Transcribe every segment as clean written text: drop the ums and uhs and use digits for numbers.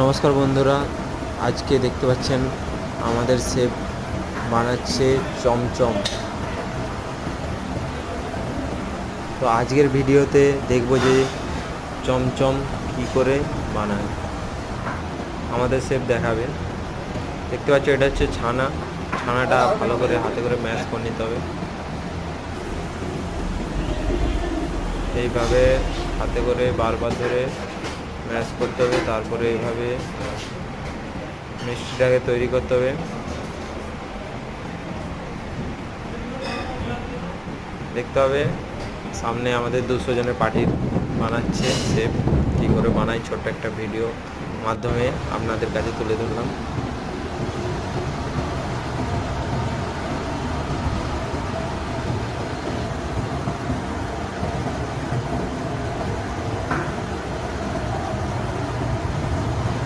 নমস্কার বন্ধুরা, আজকে দেখতে পাচ্ছেন আমাদের শেফ বানাচ্ছে চমচম। তো আজকের ভিডিওতে দেখব যে চমচম কি করে বানায় আমাদের শেফ দেখাবে। দেখতে পাচ্ছ এটা হচ্ছে ছানাটা ভালো করে হাতে করে ম্যাশ করে নিতে হবে। এইভাবে হাতে করে বারবার ধরে ম্যাশ করতে হবে, তারপরে এইভাবে মিষ্টিটাকে তৈরি করতে হবে। দেখতে হবে সামনে আমাদের 200 জনের পার্টি বানাচ্ছে শেফ, কী করে বানায় ছোট্ট একটা ভিডিও মাধ্যমে আপনাদের কাছে তুলে ধরলাম।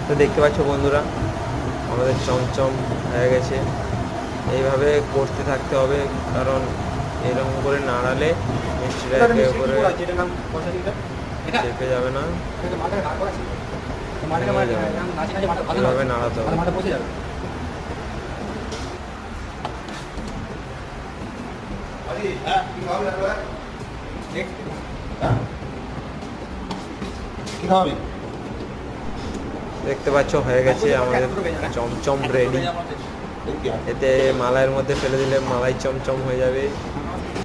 তো দেখতে পাচ্ছ বন্ধুরা, আমাদের চমচম হয়ে গেছে। এইভাবে করতে থাকতে হবে, কারণ এরকম করে নাড়ালে মিষ্টিটা একে করে চেপে যাবে না, এভাবে নাড়াতে হবে। দেখতে পাচ্ছ হয়ে গেছে আমাদের চমচম রেডি। এতে মালাইয়ের মধ্যে ফেলে দিলে মালাই চমচম হয়ে যাবে।